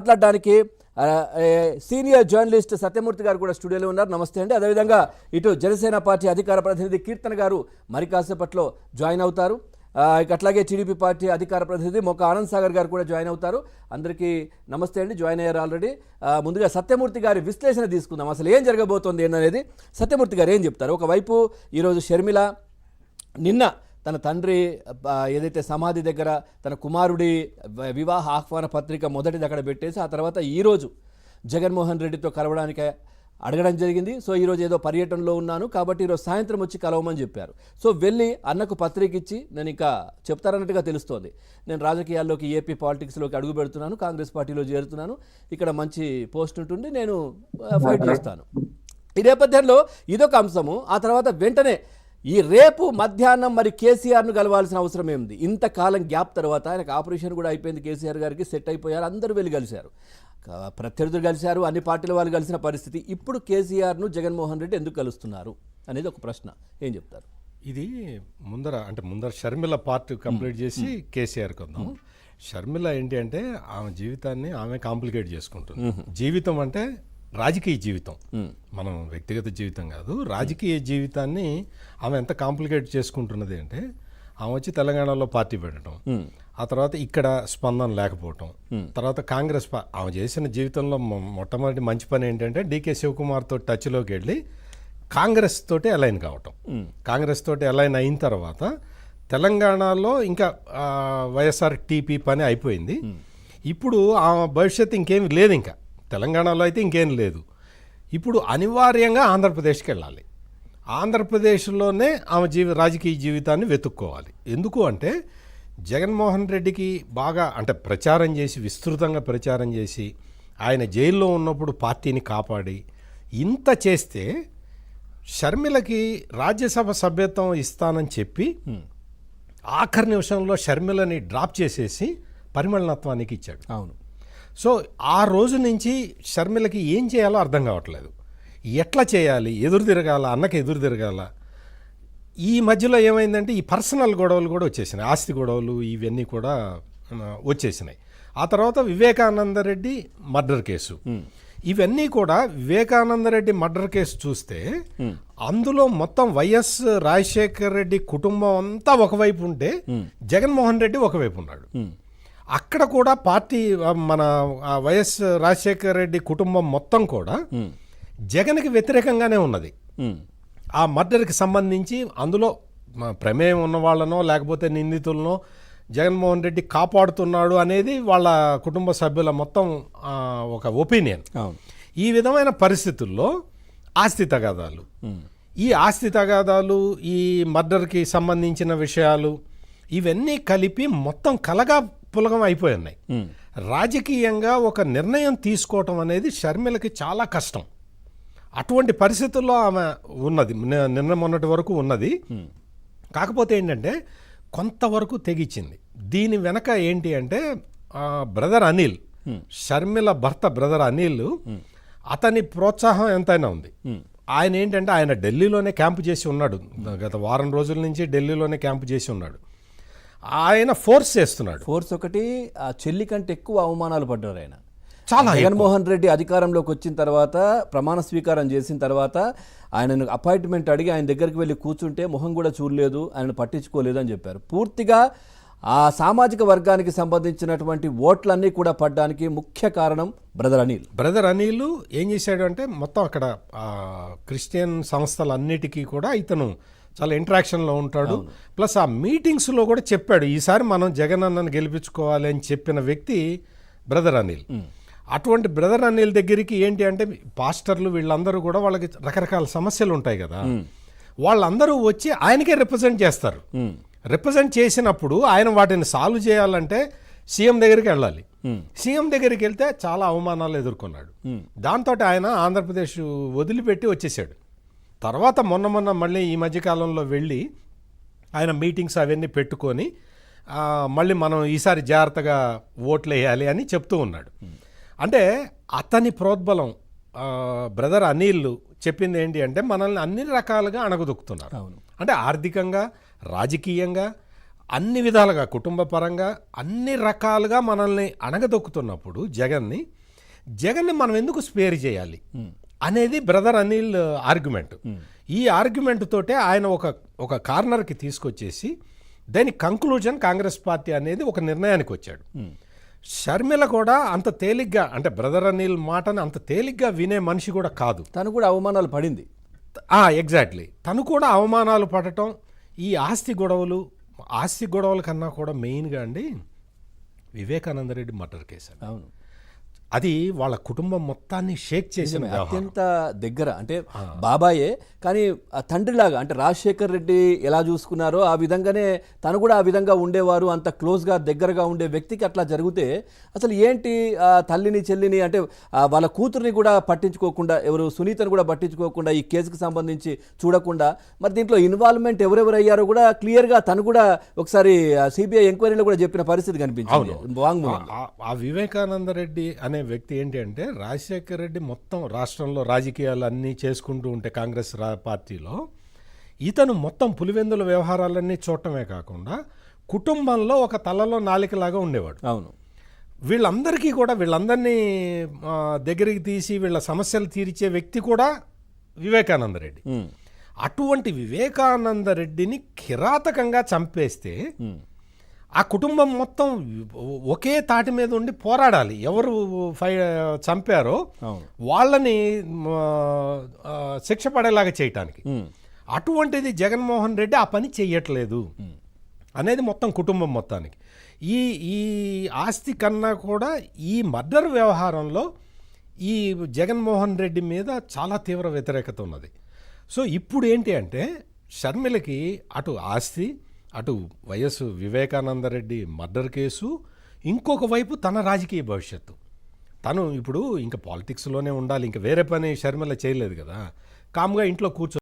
మాట్లాడడానికి senior journalist Satyamurthy గారు కూడా స్టూడియోలో ఉన్నారు. నమస్తే అండి. అదేవిధంగా ఇటు జనసేన పార్టీ అధికార ప్రతినిధి కీర్తన గారు మరి కాసేపట్లో జాయిన్ అవుతారు. అట్లాగే టీడీపీ పార్టీ అధికార ప్రతినిధి మొక్క ఆనంద్ సాగర్ గారు కూడా జాయిన్ అవుతారు. అందరికీ నమస్తే అండి. జాయిన్ అయ్యారు ఆల్రెడీ. ముందుగా సత్యమూర్తి గారి విశ్లేషణ తీసుకుందాం. అసలు ఏం జరగబోతోంది ఏంటనేది సత్యమూర్తి గారు ఏం చెప్తారు? ఒకవైపు ఈరోజు షర్మిల నిన్న తన తండ్రి ఏదైతే సమాధి దగ్గర తన కుమారుడి వివాహ ఆహ్వాన పత్రిక మొదటిది అక్కడ పెట్టేసి ఆ తర్వాత ఈరోజు జగన్మోహన్ రెడ్డితో కలవడానికి అడగడం జరిగింది. సో ఈరోజు ఏదో పర్యటనలో ఉన్నాను కాబట్టి ఈరోజు సాయంత్రం వచ్చి కలవమని చెప్పారు. సో వెళ్ళి అన్నకు పత్రిక ఇచ్చి నేను ఇంకా చెప్తారన్నట్టుగా తెలుస్తోంది. నేను రాజకీయాల్లోకి ఏపీ పాలిటిక్స్లోకి అడుగు పెడుతున్నాను, కాంగ్రెస్ పార్టీలో చేరుతున్నాను, ఇక్కడ మంచి పోస్ట్ ఉంటుంది, నేను ఫైట్ చేస్తాను. ఈ నేపథ్యంలో ఇదొక అంశము. ఆ తర్వాత వెంటనే ఈ రేపు మధ్యాహ్నం మరి కేసీఆర్ను కలవాల్సిన అవసరం ఏముంది? ఇంతకాలం గ్యాప్ తర్వాత ఆయనకు ఆపరేషన్ కూడా అయిపోయింది, కేసీఆర్ గారికి సెట్ అయిపోయారు, అందరూ వెళ్ళి కలిశారు, ప్రత్యర్థులు కలిశారు, అన్ని పార్టీల వాళ్ళు కలిసిన పరిస్థితి. ఇప్పుడు కేసీఆర్ను జగన్మోహన్ రెడ్డి ఎందుకు కలుస్తున్నారు అనేది ఒక ప్రశ్న. ఏం చెప్తారు? ఇది ముందర షర్మిల పార్ట్ కంప్లీట్ చేసి కేసీఆర్ కొందాం. షర్మిల ఏంటి అంటే ఆమె జీవితాన్ని ఆమె కాంప్లికేట్ చేసుకుంటుంది. జీవితం అంటే రాజకీయ జీవితం, మనం వ్యక్తిగత జీవితం కాదు, రాజకీయ జీవితాన్ని ఆమె ఎంత కాంప్లికేట్ చేసుకుంటున్నది అంటే ఆమె వచ్చి తెలంగాణలో పార్టీ పెట్టడం, ఆ తర్వాత ఇక్కడ స్పందన లేకపోవటం, తర్వాత కాంగ్రెస్ ఆమె చేసిన జీవితంలో మొట్టమొదటి మంచి పని ఏంటంటే డీకే శివకుమార్ తోటి టచ్లోకి వెళ్ళి కాంగ్రెస్ తోటి అలైన్ కావటం. కాంగ్రెస్ తోటి అలైన్ అయిన తర్వాత తెలంగాణలో ఇంకా వైఎస్ఆర్ టీపీ పని అయిపోయింది. ఇప్పుడు ఆమె భవిష్యత్తు ఇంకేమి లేదు, ఇంకా తెలంగాణలో అయితే ఇంకేం లేదు. ఇప్పుడు అనివార్యంగా ఆంధ్రప్రదేశ్కి వెళ్ళాలి. ఆంధ్రప్రదేశ్లోనే ఆమె రాజకీయ జీవితాన్ని వెతుక్కోవాలి. ఎందుకు అంటే జగన్మోహన్ రెడ్డికి బాగా ప్రచారం చేసి, విస్తృతంగా ప్రచారం చేసి, ఆయన జైల్లో ఉన్నప్పుడు పార్టీని కాపాడి ఇంత చేస్తే షర్మిలకి రాజ్యసభ సభ్యత్వం ఇస్తానని చెప్పి ఆఖరి నిమిషంలో షర్మిలని డ్రాప్ చేసేసి పరిమళనత్వానికి ఇచ్చాడు. అవును. సో ఆ రోజు నుంచి షర్మిలకి ఏం చేయాలో అర్థం కావట్లేదు. ఎట్లా చేయాలి? ఎదురు తిరగాల, అన్నకి ఎదురు తిరగాల. ఈ మధ్యలో ఏమైందంటే ఈ పర్సనల్ గొడవలు కూడా వచ్చేసినాయి, ఆస్తి గొడవలు ఇవన్నీ కూడా వచ్చేసినాయి. ఆ తర్వాత వివేకానందరెడ్డి మర్డర్ కేసు, ఇవన్నీ కూడా వివేకానందరెడ్డి మర్డర్ కేసు చూస్తే అందులో మొత్తం వైఎస్ రాజశేఖర్ రెడ్డి కుటుంబం అంతా ఒకవైపు ఉంటే జగన్మోహన్ రెడ్డి ఒకవైపు ఉన్నాడు. అక్కడ కూడా పార్టీ మన వైఎస్ రాజశేఖర రెడ్డి కుటుంబం మొత్తం కూడా జగన్కి వ్యతిరేకంగానే ఉన్నది. ఆ మర్డర్కి సంబంధించి అందులో ప్రమేయం ఉన్న వాళ్ళనో లేకపోతే నిందితులనో జగన్మోహన్ రెడ్డి కాపాడుతున్నాడు అనేది వాళ్ళ కుటుంబ సభ్యుల మొత్తం ఒక ఒపీనియన్. ఈ విధమైన పరిస్థితుల్లో ఆస్తి తగాదాలు, ఈ ఆస్తి తగాదాలు, ఈ మర్డర్కి సంబంధించిన విషయాలు ఇవన్నీ కలిపి మొత్తం కలగా పులగం అయిపోయి ఉన్నాయి. రాజకీయంగా ఒక నిర్ణయం తీసుకోవటం అనేది షర్మిలకి చాలా కష్టం. అటువంటి పరిస్థితుల్లో ఆమె ఉన్నది, నిన్న మొన్నటి వరకు ఉన్నది. కాకపోతే ఏంటంటే కొంతవరకు తెగించింది. దీని వెనక ఏంటి అంటే బ్రదర్ అనిల్, షర్మిల భర్త బ్రదర్ అనిల్, అతని ప్రోత్సాహం ఎంతైనా ఉంది. ఆయన ఏంటంటే ఆయన ఢిల్లీలోనే క్యాంపు చేసి ఉన్నాడు, గత వారం రోజుల నుంచి ఢిల్లీలోనే క్యాంపు చేసి ఉన్నాడు. ఆయన ఫోర్స్ చేస్తున్నాడు. ఫోర్స్ ఒకటి, ఆ చెల్లి కంటే ఎక్కువ అవమానాలు పడ్డారు ఆయన. చాలా జగన్మోహన్ రెడ్డి అధికారంలోకి వచ్చిన తర్వాత, ప్రమాణ స్వీకారం చేసిన తర్వాత ఆయనను అపాయింట్మెంట్ అడిగి ఆయన దగ్గరికి వెళ్ళి కూర్చుంటే మొహం కూడా చూడలేదు, ఆయనను పట్టించుకోలేదు అని చెప్పారు. పూర్తిగా ఆ సామాజిక వర్గానికి సంబంధించినటువంటి ఓట్లన్నీ కూడా పడ్డానికి ముఖ్య కారణం బ్రదర్ అనిల్. బ్రదర్ అనిల్ ఏం చేశాడు అంటే మొత్తం అక్కడ క్రిస్టియన్ సంస్థలన్నిటికీ కూడా ఇతను చాలా ఇంటరాక్షన్లో ఉంటాడు. ప్లస్ ఆ మీటింగ్స్లో కూడా చెప్పాడు, ఈసారి మనం జగన్ అన్నను గెలిపించుకోవాలి అని చెప్పిన వ్యక్తి బ్రదర్ అనిల్. అటువంటి బ్రదర్ అనిల్ దగ్గరికి ఏంటి అంటే పాస్టర్లు వీళ్ళందరూ కూడా వాళ్ళకి రకరకాల సమస్యలు ఉంటాయి కదా, వాళ్ళందరూ వచ్చి ఆయనకే రిప్రజెంట్ చేస్తారు. రిప్రజెంట్ చేసినప్పుడు ఆయన వాటిని సాల్వ్ చేయాలంటే సీఎం దగ్గరికి వెళ్ళాలి. సీఎం దగ్గరికి వెళ్తే చాలా అవమానాలు ఎదుర్కొన్నాడు. దాంతో ఆయన ఆంధ్రప్రదేశ్ వదిలిపెట్టి వచ్చేసాడు. తర్వాత మొన్న మళ్ళీ ఈ మధ్యకాలంలో వెళ్ళి ఆయన మీటింగ్స్ అవన్నీ పెట్టుకొని మళ్ళీ మనం ఈసారి జాగ్రత్తగా ఓట్లు వేయాలి అని చెప్తూ ఉన్నాడు. అంటే అతని ప్రోద్బలం బ్రదర్ అనిల్ చెప్పింది ఏంటి అంటే మనల్ని అన్ని రకాలుగా అణగదొక్కుతున్నారు. అంటే ఆర్థికంగా, రాజకీయంగా, అన్ని విధాలుగా కుటుంబ పరంగా అన్ని రకాలుగా మనల్ని అణగదొక్కుతున్నప్పుడు జగన్ని మనం ఎందుకు స్పేర్ చేయాలి అనేది బ్రదర్ అనిల్ ఆర్గ్యుమెంట్. ఈ ఆర్గ్యుమెంట్ తోటే ఆయన ఒక కార్నర్కి తీసుకొచ్చేసి దాని కంక్లూజన్ కాంగ్రెస్ పార్టీ అనేది ఒక నిర్ణయానికి వచ్చాడు. షర్మిల కూడా అంత తేలిగ్గా, అంటే బ్రదర్ అనిల్ మాటని అంత తేలిగ్గా వినే మనిషి కూడా కాదు. తను కూడా అవమానాలు పడింది. ఎగ్జాక్ట్లీ, తను కూడా అవమానాలు పడటం, ఈ ఆస్తి గొడవల కన్నా కూడా మెయిన్గా అండి వివేకానంద రెడ్డి మర్డర్ కేసు. అవును, అది వాళ్ళ కుటుంబం మొత్తాన్ని షేక్ చేసిన అత్యంత దగ్గర, అంటే బాబాయే కానీ తండ్రిలాగా, అంటే రాజశేఖర్ రెడ్డి ఎలా చూసుకున్నారో ఆ విధంగానే తను కూడా ఆ విధంగా ఉండేవారు. అంత క్లోజ్గా దగ్గరగా ఉండే వ్యక్తికి అట్లా జరిగితే అసలు ఏంటి, తల్లిని చెల్లిని అంటే వాళ్ళ కూతుర్ని కూడా పట్టించుకోకుండా, ఎవరు సునీతను కూడా పట్టించుకోకుండా, ఈ కేసుకు సంబంధించి చూడకుండా, మరి దీంట్లో ఇన్వాల్వ్మెంట్ ఎవరెవరు అయ్యారో కూడా క్లియర్గా తను కూడా ఒకసారి సిబిఐ ఎంక్వైరీలో కూడా చెప్పిన పరిస్థితి కనిపించింది. ఆ వివేకానంద రెడ్డి అనే వ్యక్తి ఏంటి అంటే, రాజశేఖర రెడ్డి మొత్తం రాష్ట్రంలో రాజకీయాలు అన్నీ చేసుకుంటూ ఉంటే కాంగ్రెస్ పార్టీలో ఇతను మొత్తం పులివెందుల వ్యవహారాలన్నీ చూడటమే కాకుండా కుటుంబంలో ఒక తలలో నాలికలాగా ఉండేవాడు. అవును, వీళ్ళందరినీ దగ్గరికి తీసి వీళ్ళ సమస్యలు తీర్చే వ్యక్తి కూడా వివేకానంద రెడ్డి. అటువంటి వివేకానంద రెడ్డిని కిరాతకంగా చంపేస్తే ఆ కుటుంబం మొత్తం ఒకే తాటి మీద ఉండి పోరాడాలి. ఎవరు చంపారో వాళ్ళని శిక్ష పడేలాగా చేయటానికి. అటువంటిది జగన్మోహన్ రెడ్డి ఆ పని చెయ్యట్లేదు అనేది మొత్తం కుటుంబం మొత్తానికి. ఈ ఆస్తి కన్నా కూడా ఈ మర్డర్ వ్యవహారంలో ఈ జగన్మోహన్ రెడ్డి మీద చాలా తీవ్ర వ్యతిరేకత ఉన్నది. సో ఇప్పుడు ఏంటి అంటే, షర్మిలకి అటు ఆస్తి, అటు YS Vivekananda Reddy murder case, ఇంకొక వైపు తన రాజకీయ భవిష్యత్తు. తను ఇప్పుడు ఇంకా పాలిటిక్స్లోనే ఉండాలి, ఇంకా వేరే పని షర్మిల చేయలేదు కదా, కామ్గా ఇంట్లో కూర్చో